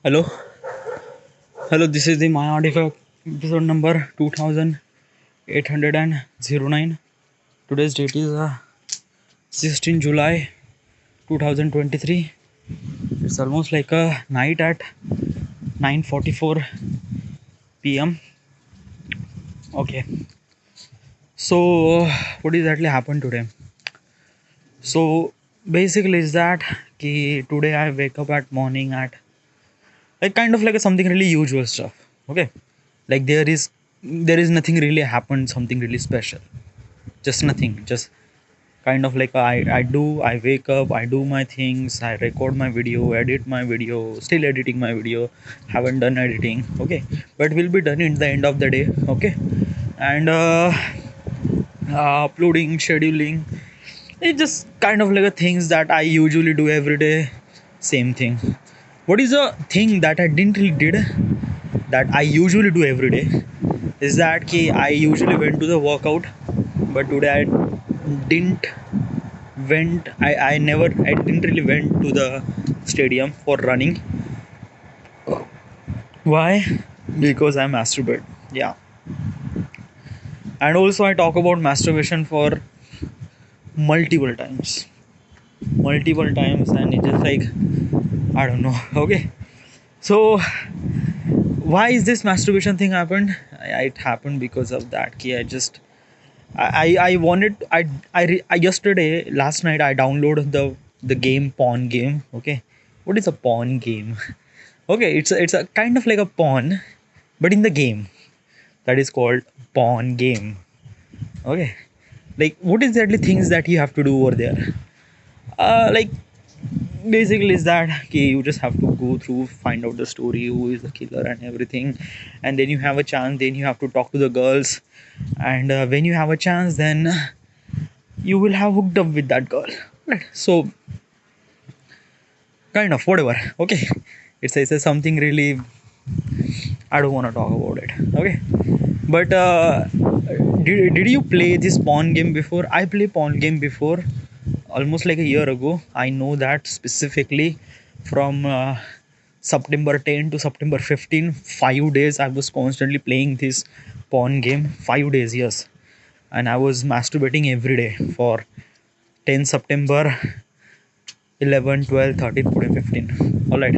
Hello, hello. This is the My Artifact episode number 2809. Today's date is 16 July 2023. It's almost like a night at 9:44 p.m. Okay, so what exactly happened today? So basically, is that today I wake up at morning at like kind of like something really usual stuff. Okay, like there is nothing really happened, something really special, just nothing, just kind of like I wake up, I do my things, I record my video, edit my video, still editing my video, haven't done editing. Okay, but will be done in the end of the day. Okay, and uploading, scheduling, it's just kind of like a things that I usually do every day. Same thing. What is a thing that I didn't really did that I usually do every day is that I usually went to the workout, but today I didn't I didn't really went to the stadium for running. Why? Because I masturbate. Yeah. And also I talk about masturbation for multiple times. Multiple times, and it's just like I don't know. Okay. So why is this masturbation thing happened? It happened because of that. I just I wanted I yesterday last night I downloaded the game Pawn game. Okay, what is a pawn game? Okay, it's a kind of like a pawn, but in the game that is called Pawn game. Okay, like what is exactly things that you have to do over there? Like basically is that you just have to go through, find out the story, who is the killer and everything, and then you have a chance. Then you have to talk to the girls, and when you have a chance, then you will have hooked up with that girl. Right? So kind of whatever. Okay, it's something really I don't want to talk about it. Okay, but did you play this pawn game before? I play pawn game before, almost like a year ago. I know that specifically from September 10 to September 15, 5 days I was constantly playing this pawn game. 5 days, yes, and I was masturbating every day for 10 September, 11, 12, 13, 14, 15. All right,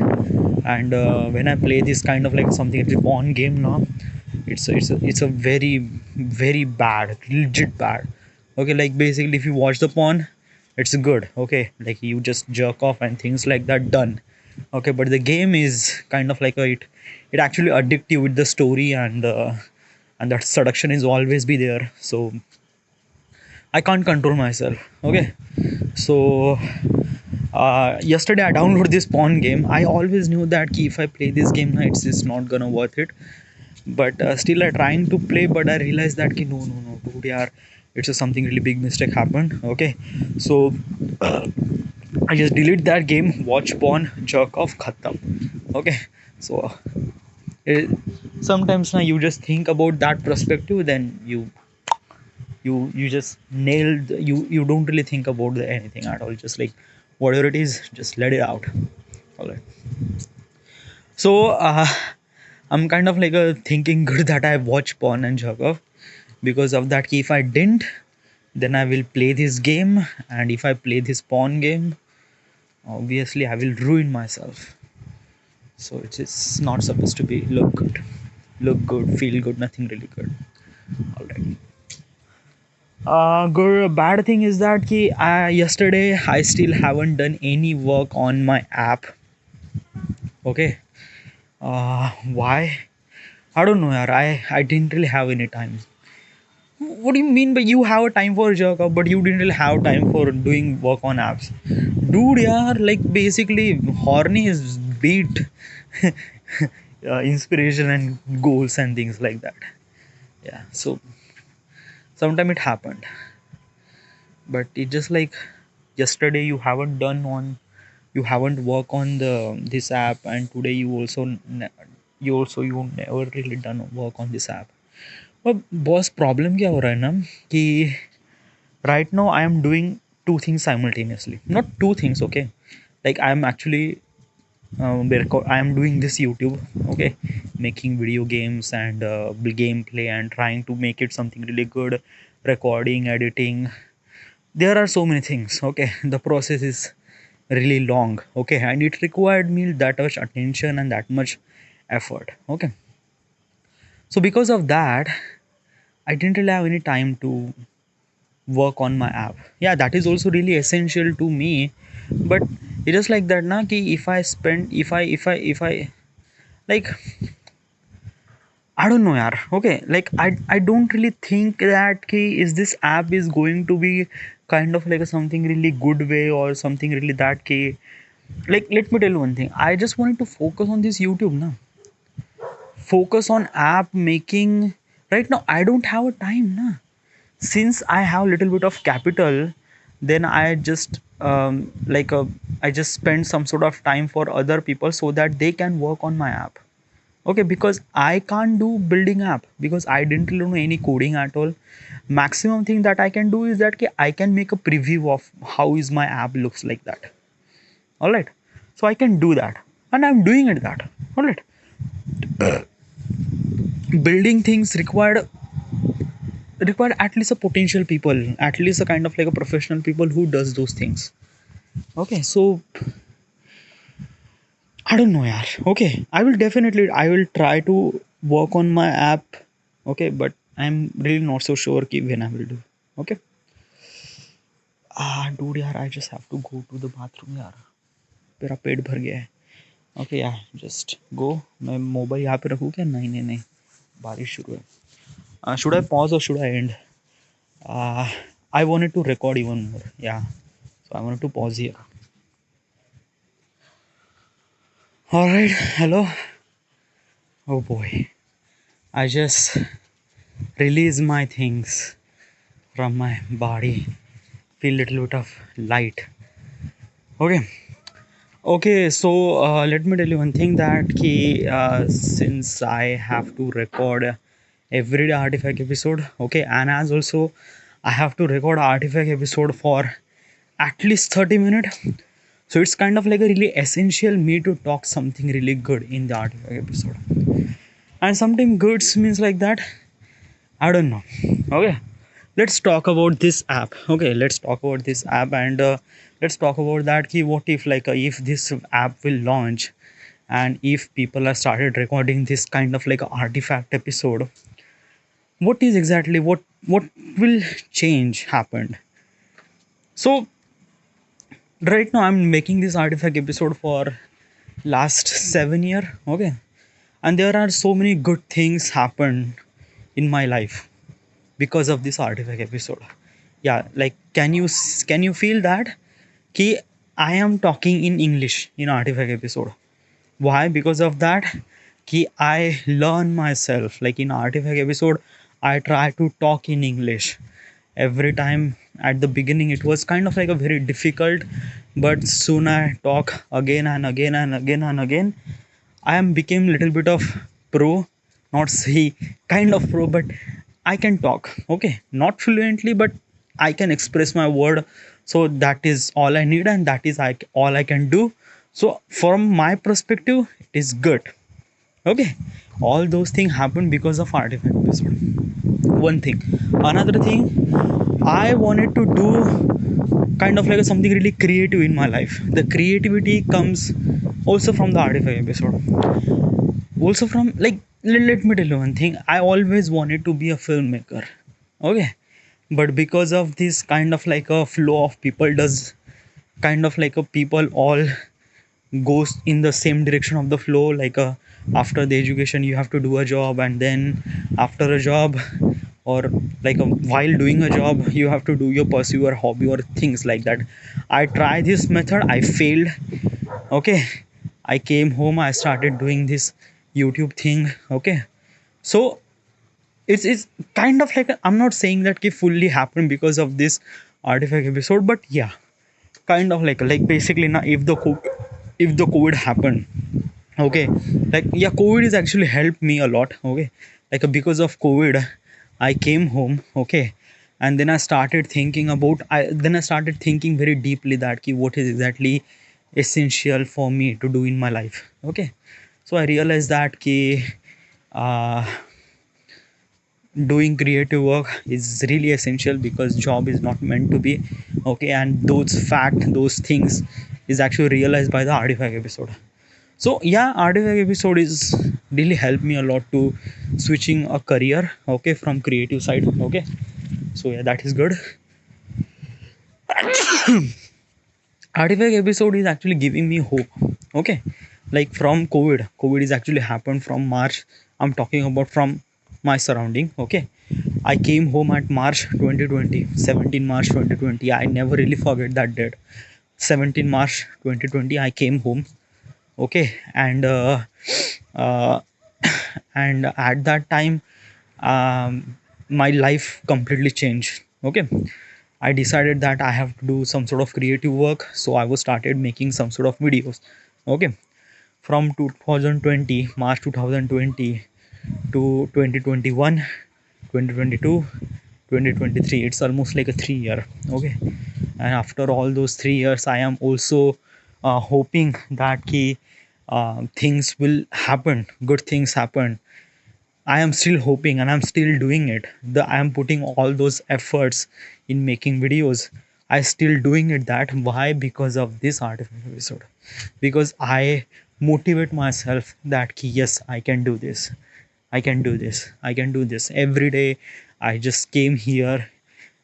and when I play this kind of like something, it's a pawn game now. It's a very very bad, legit bad. Okay, like basically if you watch the pawn, it's good. Okay, like you just jerk off and things like that, done. Okay, but the game is kind of like it actually addict you with the story, and that seduction is always be there. So I can't control myself. Okay, so yesterday I downloaded this pawn game. I always knew that if I play this game, it's just not gonna worth it. But still I trying to play, but I realized that no, dude, yaar, it's a something really big mistake happened. Okay, so I just delete that game, watch pawn, jerk off, khatam. Okay, so it, sometimes now you just think about that perspective, then you just nailed. You don't really think about anything at all. Just like whatever it is, just let it out. All right. So I'm kind of like a thinking good that I watch porn and jerk off. Because of that, if I didn't, then I will play this game, and if I play this porn game, obviously I will ruin myself. So it's not supposed to be look good, feel good, nothing really good. All right. Good. Bad thing is that yesterday I still haven't done any work on my app. Okay. Why? I don't know, yaar. I didn't really have any time. What do you mean by you have a time for jerk off, but you didn't really have time for doing work on apps? Dude, yeah, like basically, horny is beat inspiration and goals and things like that. Yeah, so sometime it happened, but it just like yesterday you haven't worked on this app, and today you never really done work on this app. अब boss problem क्या हो रहा है ना कि right now I am doing two things simultaneously, not two things. Okay, like I am actually I am doing this YouTube, okay, making video games and gameplay and trying to make it something really good, recording, editing. There are so many things, okay. The process is really long, okay, and it required me that much attention and that much effort, okay. So because of that, I didn't really have any time to work on my app. Yeah, that is also really essential to me, but it is like that na ki if I spend if I like, I don't know yaar, okay, like I don't really think that ki is this app is going to be kind of like a something really good way or something really that ki, like let me tell you one thing, I just wanted to focus on this YouTube na, focus on app making. Right now I don't have a time na, since I have a little bit of capital, then I just I just spend some sort of time for other people so that they can work on my app, okay, because I can't do building app because I didn't really know any coding at all. Maximum thing that I can do is that I can make a preview of how is my app looks like that, all right. So I can do that and I'm doing it that, all right. Building things required at least a potential people, at least a kind of like a professional people who does those things, okay. So I don't know yaar, okay, I will try to work on my app, okay, but I'm really not so sure ki when I will do, okay. Dude yaar, I just have to go to the bathroom यार, मेरा पेट भर गया है, okay यार, just go. मैं mobile यहाँ पे रखूँ क्या? नहीं नहीं नहीं, बारिश शुरू है. Should I pause or should I end? uh, I wanted to record even more, yeah, so I wanted to pause here. All right, hello. Oh boy, I just release my things from my body, feel little bit of light, okay. Okay, so let me tell you one thing that since I have to record every artifact episode, okay, and as also I have to record artifact episode for at least 30 minutes, so it's kind of like a really essential me to talk something really good in the artifact episode. And something good means like that, I don't know, okay. Let's talk about this app, okay, let's talk about this app and let's talk about that key. What if if this app will launch and if people are started recording this kind of like a artifact episode, what is exactly what will change happened. So right now I'm making this artifact episode for last 7 year, okay, and there are so many good things happen in my life because of this artifact episode. Yeah, like can you feel that ki I am talking in English in artifact episode? Why? Because of that ki I learn myself, like in artifact episode I try to talk in English every time. At the beginning it was kind of like a very difficult, but soon I talk again and again and again and again. I am became little bit of pro, not say kind of pro, but I can talk, okay, not fluently, but I can express my word. So that is all I need, and that is all I can do. So from my perspective, it is good. Okay, all those things happen because of artifact episode. One thing, another thing, I wanted to do kind of like something really creative in my life. The creativity comes also from the artifact episode, also from like let me tell you one thing, I always wanted to be a filmmaker, okay, but because of this kind of like a flow of people does, kind of like a people all goes in the same direction of the flow, after the education you have to do a job, and then after a job or while doing a job you have to do your pursue your hobby or things like that. I tried this method, I failed, okay. I came home, I started doing this YouTube thing, okay. So it's kind of like I'm not saying that it fully happened because of this artifact episode, but yeah, kind of like basically now if the COVID happened, okay, like yeah, COVID is actually helped me a lot, okay. Because of COVID I came home, okay, and then I started thinking very deeply that what is exactly essential for me to do in my life. Okay, so I realized that ki, uh, doing creative work is really essential because job is not meant to be. Okay, and those things is actually realized by the artifact episode. So yeah, artifact episode is really helped me a lot to switching a career, okay, from creative side. Okay, so yeah, that is good. Artifact episode is actually giving me hope. Okay, like from covid is actually happened from March. I'm talking about from my surrounding. Okay, I came home at March 2020, 17 March 2020. I never really forget that date. 17 March 2020 I came home. Okay, uh, and at that time, my life completely changed. Okay, I decided that I have to do some sort of creative work, so I was started making some sort of videos. Okay, from 2020 March 2020 to 2021, 2022, 2023. It's almost like a 3 year. Okay, and after all those 3 years, I am also hoping that things will happen, good things happen. I am still hoping and I'm still doing it. I am putting all those efforts in making videos. I still doing it. That why? Because of this artificial episode. Because I motivate myself that yes, I can do this. I can do this. I can do this. Every day I just came here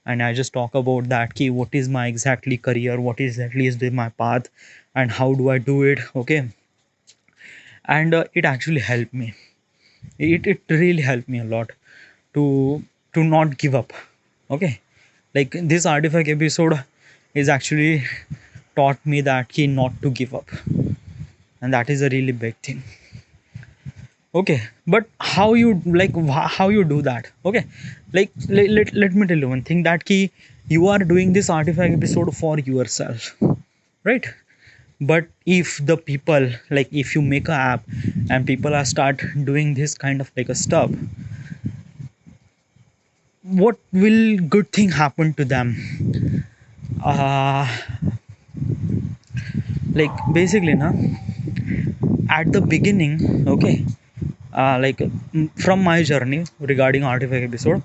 and I just talk about that what is my exactly career, what is at least my path, and how do I do it. Okay, and it actually helped me. It really helped me a lot to not give up. Okay, like this artifact episode is actually taught me that key not to give up, and that is a really big thing. Okay, but how you like how you do that? Okay, like let me tell you one thing, that key you are doing this artifact episode for yourself, right? But if the people, like if you make a app and people are start doing this kind of like a stuff, what will good thing happen to them? uh like basically na, at the beginning, okay, from my journey regarding artifact episode,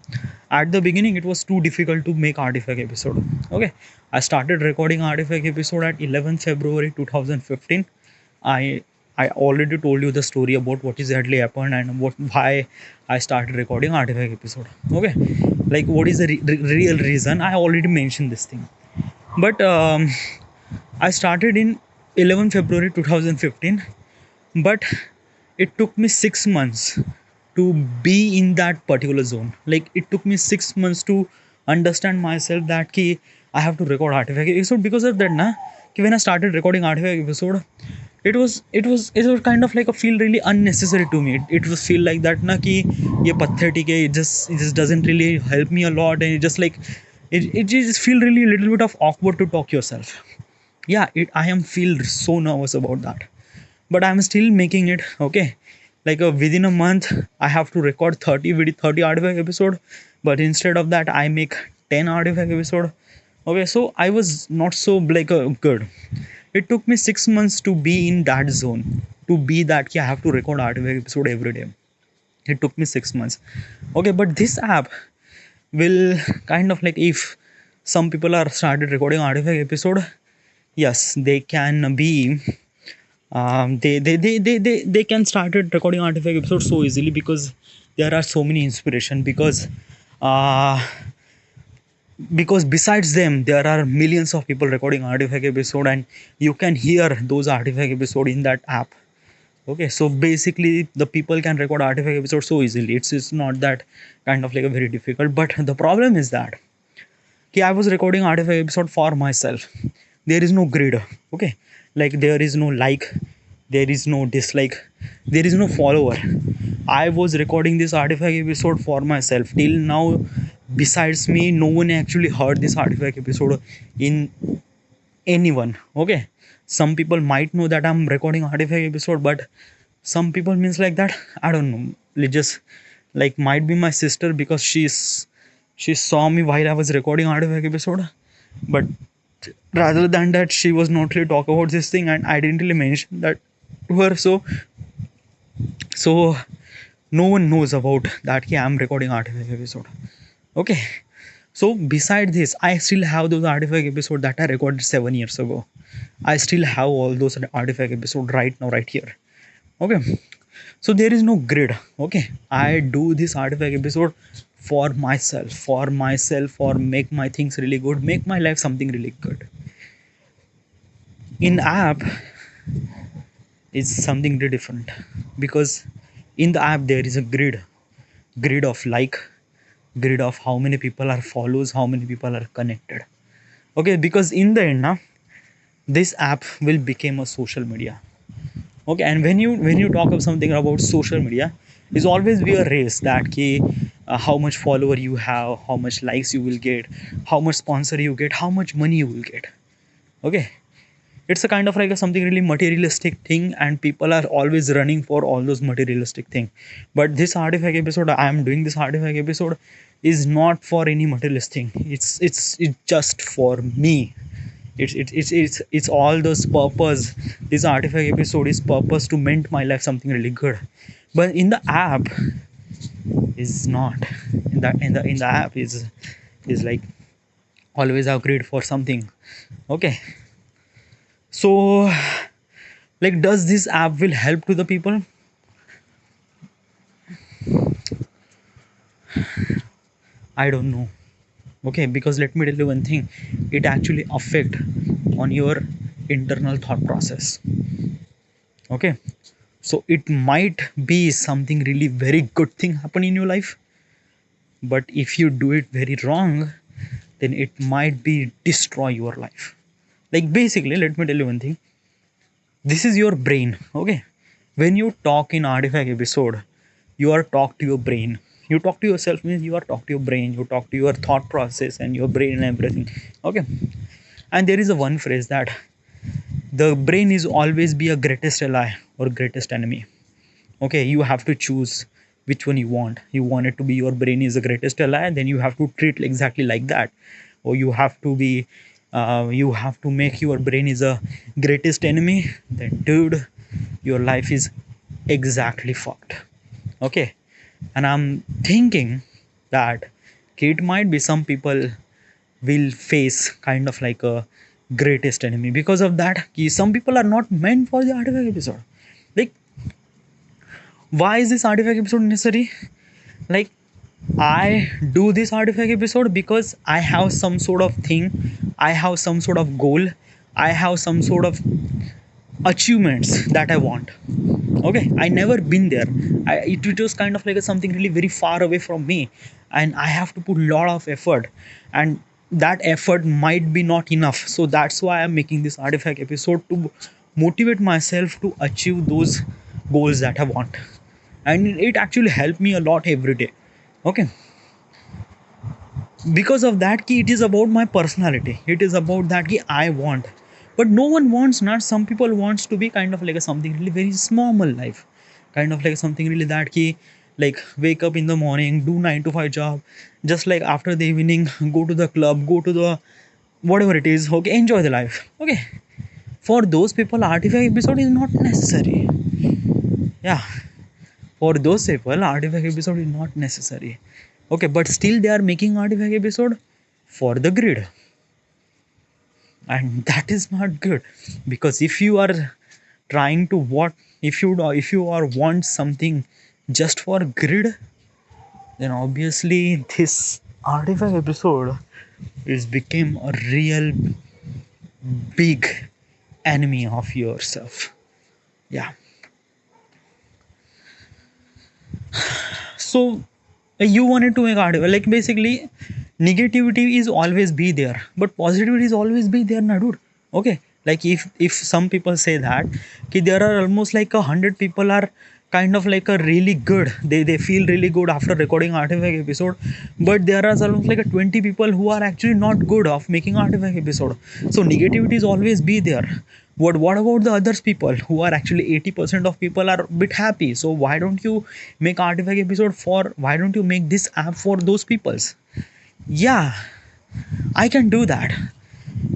at the beginning it was too difficult to make artifact episode. Okay, I started recording artifact episode at 11th February 2015. I i already told you the story about what exactly happened and why I started recording artifact episode. Okay, like what is the real reason, I already mentioned this thing. But I started in 11 February 2015, but it took me 6 months to be in that particular zone. Like it took me 6 months to understand myself that I have to record artifact episode. Because of that na, when I started recording artifact episode, it was kind of like a feel really unnecessary to me. It was feel like that na ki ye pathetic hai, it just doesn't really help me a lot, and it just like it just feel really a little bit of awkward to talk yourself. Yeah, I am feel so nervous about that, but I'm still making it. Okay, like within a month I have to record 30 artifact episode, but instead of that I make 10 artifact episode. Okay, so I was not so like good. It took me 6 months to be in that zone, to be that I have to record artifact episode every day. It took me 6 months. Okay, but this app will kind of like, if some people are started recording artifact episode, yes, they can be they can started recording artifact episodes so easily, because there are so many inspiration. Uh because besides them there are millions of people recording artifact episode, and you can hear those artifact episode in that app. Okay, so basically the people can record artifact episode so easily. It's not that kind of like a very difficult. But the problem is that I was recording artifact episode for myself. There is no grid. Okay, like there is no like, there is no dislike, there is no follower. I was recording this artifact episode for myself. Till now, besides me, no one actually heard this artifact episode in anyone. Okay, some people might know that I'm recording artifact episode, but some people means like that, I don't know. It just like might be my sister, because she saw me while I was recording artifact episode. But Rather than that, she was not really talk about this thing, and I didn't really mention that to her. So no one knows about that. Yeah, I'm recording artifact episode. Okay. So beside this, I still have those artifact episodes that I recorded 7 years ago. I still have all those artifact episodes right now, right here. Okay. So there is no grid. Okay. I do this artifact episode for make my things really good, make my life something really good. In app, it's something really different, because in the app there is a grid of like, grid of how many people are follows, how many people are connected. Okay, because in the end now, this app will become a social media. Okay, and when you talk of something about social media, is always be a race that key, how much follower you have, how much likes you will get, how much sponsor you get, how much money you will get. Okay, it's a kind of like a something really materialistic thing, and people are always running for all those materialistic thing. But this artifact episode, I am doing this artifact episode is not for any materialist thing. It's just for me. It's all those purpose. This artifact episode is purpose to meant my life something really good. But in the app is not. In the app is like always upgrade for something. Okay. So, like, does this app will help to the people? I don't know. Okay, because let me tell you one thing, it actually affect on your internal thought process. Okay, so it might be something really very good thing happen in your life, but if you do it very wrong, then it might be destroy your life. Like, basically, let me tell you one thing, this is your brain. Okay, when you talk in artifact episode, you are talk to your brain. You talk to yourself means you are talk to your brain, you talk to your thought process and your brain and everything. Okay, and there is a one phrase that the brain is always be a greatest ally or greatest enemy. Okay, you have to choose which one you want. You want it to be your brain is the greatest ally, then you have to treat exactly like that. Or you have to be you have to make your brain is a greatest enemy, then dude, your life is exactly fucked. Okay, and I'm thinking that it might be some people will face kind of like a greatest enemy because of that. Some people are not meant for the artifact episode. Like, why is this artifact episode necessary? Like, I do this artifact episode because I have some sort of thing, I have some sort of goal, I have some sort of achievements that I want. Okay, I never been there. It was kind of like something really very far away from me, and I have to put a lot of effort, and that effort might be not enough. So that's why I'm making this artifact episode to motivate myself to achieve those goals that I want, and it actually helped me a lot every day. Okay, because of that key, it is about my personality, it is about that key I want. But no one wants, not some people wants to be kind of like a something really very normal life, kind of like something really that key, like wake up in the morning, do 9 to 5 job, just like after the evening go to the club, go to the whatever it is. Okay, enjoy the life. Okay, for those people artifact episode is not necessary. Yeah, for those people artifact episode is not necessary. Okay, but still they are making artifact episode for the grid, and that is not good. Because if you are trying to what, if you are want something just for grid, then obviously this artifact episode is became a real big enemy of yourself. Yeah. So you wanted to make article, like, basically negativity is always be there, but positivity is always be there na, dude. Okay, like if some people say that there are almost like 100 people are kind of like a really good, they feel really good after recording artifact episode, but there are almost like 20 people who are actually not good of making artifact episode. So negativity is always be there. What about the others people who are actually 80% of people are a bit happy? So why don't you make artifact episode for, why don't you make this app for those peoples? Yeah, I can do that.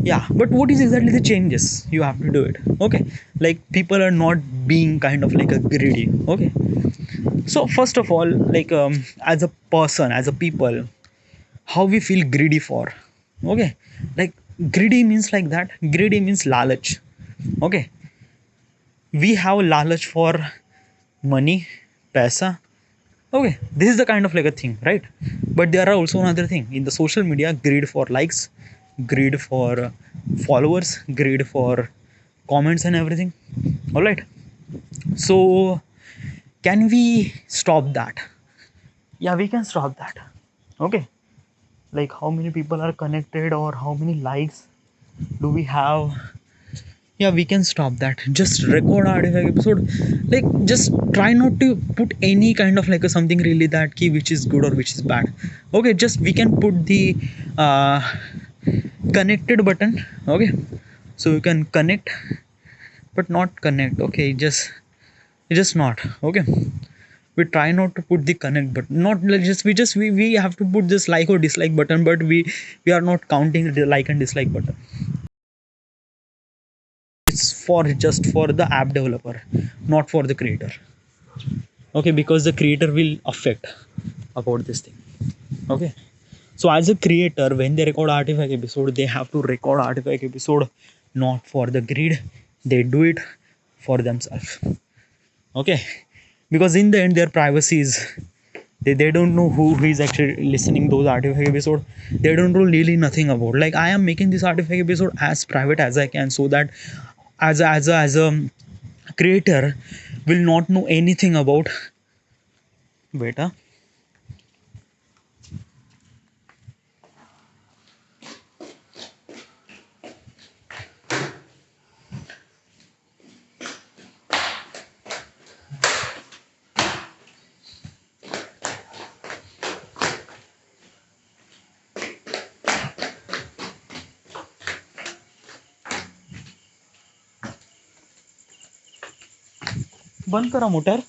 Yeah, but what is exactly the changes you have to do it? Okay, like people are not being kind of like a greedy. Okay, so first of all, like as a person, as a people, how we feel greedy for. Okay, like greedy means like that, greedy means lalach. Okay, we have lalach for money, paisa. Okay, this is the kind of like a thing, right? But there are also another thing in the social media: greed for likes, greed for followers, greed for comments and everything. All right, so can we stop that? Yeah, we can stop that. Okay, like how many people are connected or how many likes do we have? Yeah, we can stop that. Just record our episode. Like just try not to put any kind of like a something really that key which is good or which is bad. Okay, just we can put the uh, connected button. Okay, so you can connect but not connect. Okay, just not. Okay, we try not to put the connect button, not like we have to put this like or dislike button, but we are not counting the like and dislike button. It's for just for the app developer, not for the creator. Okay, because the creator will affect about this thing. Okay, so as a creator, when they record artifact episode, they have to record artifact episode not for the grid, they do it for themselves. Okay, because in the end their privacy is, they don't know who is actually listening those artifact episode. They don't know really nothing about, like I am making this artifact episode as private as I can, so that as a creator will not know anything about. Beta. बंद करा motor.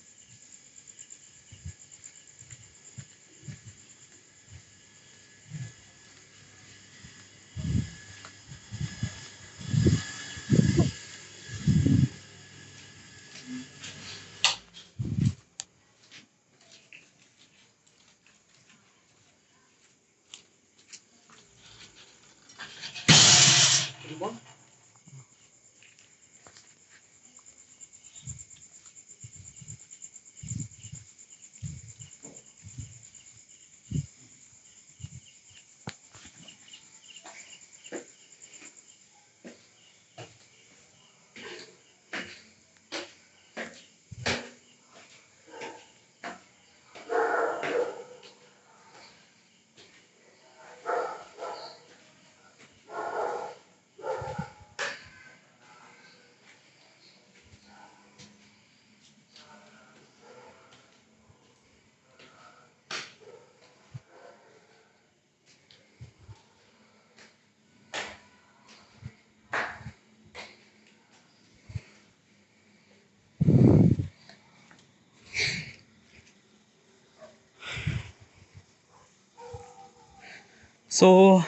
So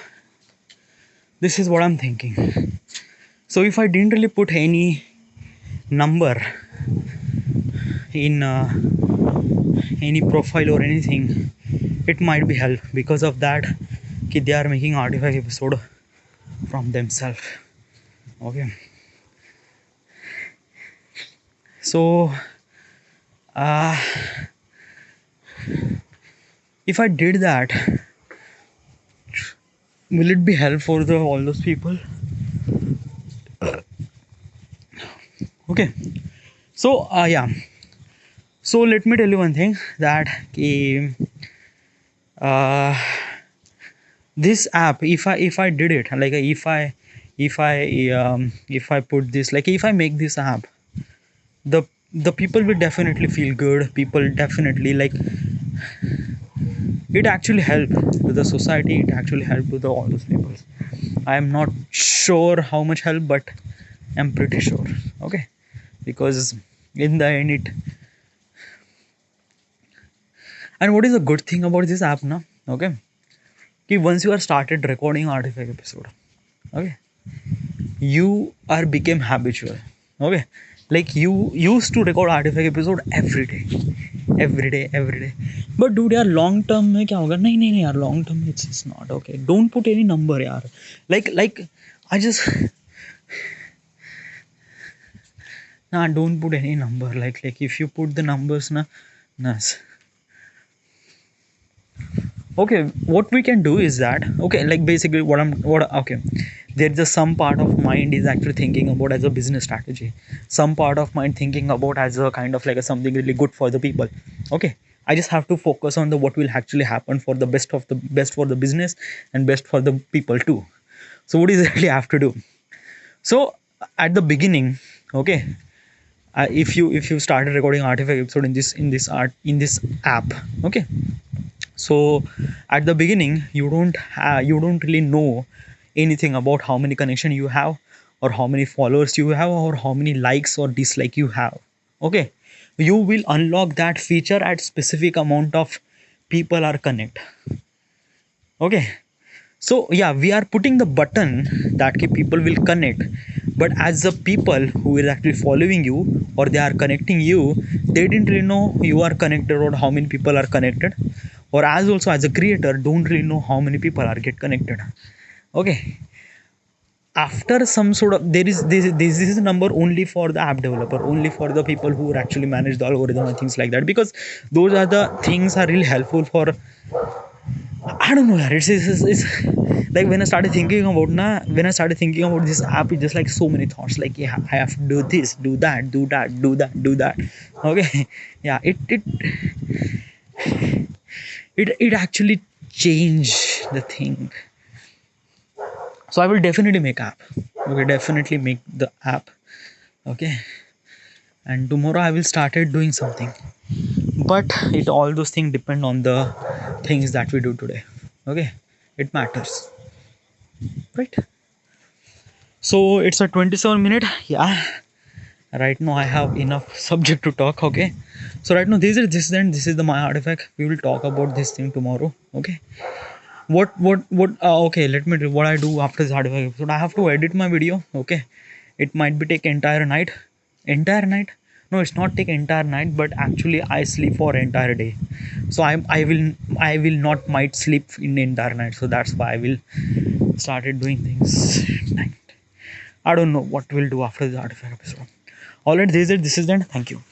this is what I'm thinking. So if I didn't really put any number in any profile or anything, it might be help. Because of that, they are making artifact episode from themselves. Okay, so uh, if I did that, will it be help for the all those people? Okay, so yeah, so let me tell you one thing, that uh, this app, if I did it, like if I put this, like if I make this app, the people will definitely feel good. People definitely like it, actually help to the society, it actually help to the all those people. I am not sure how much help, but I'm pretty sure. Okay, because in the end it. And what is the good thing about this app now? Okay, once you are started recording artifact episode, okay, you are became habitual. Okay, like you used to record artifact episode every day. But dude यार long term में क्या होगा? नहीं नहीं नहीं यार, long term it's not okay. Don't put any number यार. Like I just nah, don't put any number. Like if you put the numbers na, nah. Okay, what we can do is that, okay, like basically what okay, there's just some part of mind is actually thinking about as a business strategy, some part of mind thinking about as a kind of like a something really good for the people. Okay, I just have to focus on the what will actually happen for the best for the business and best for the people too. So what is really have to do? So at the beginning, okay, if you started recording artifact episode in this app, okay, so at the beginning you don't really know anything about how many connection you have, or how many followers you have, or how many likes or dislike you have. Okay, you will unlock that feature at specific amount of people are connect. Okay, so yeah, we are putting the button that people will connect, but as the people who is actually following you or they are connecting you, they didn't really know you are connected or how many people are connected, or as also as a creator don't really know how many people are get connected. Okay, after some sort of this is a number only for the app developer, only for the people who actually manage the algorithm and things like that, because those are the things are really helpful for, I don't know, yaar. It's like when I started thinking about when I started thinking about this app, it's just like so many thoughts. Like, yeah, I have to do this, do that, do that, do that, do that. Okay, yeah, it actually changed the thing. So I will definitely make app. Okay, definitely make the app. Okay, and tomorrow I will started doing something. But it all those things depend on the things that we do today. Okay, it matters, right? So it's a 27 minute. Yeah, right now I have enough subject to talk. Okay, so right now this is the my artifact. We will talk about this thing tomorrow. Okay, what okay, let me do what I do after this artifact episode. I have to edit my video. Okay, it might be take entire night. No, it's not take entire night, but actually I sleep for entire day. So I will not might sleep in the entire night, so that's why I will started doing things at night. I don't know what we'll do after the artifact episode. Alright, this is it. Thank you.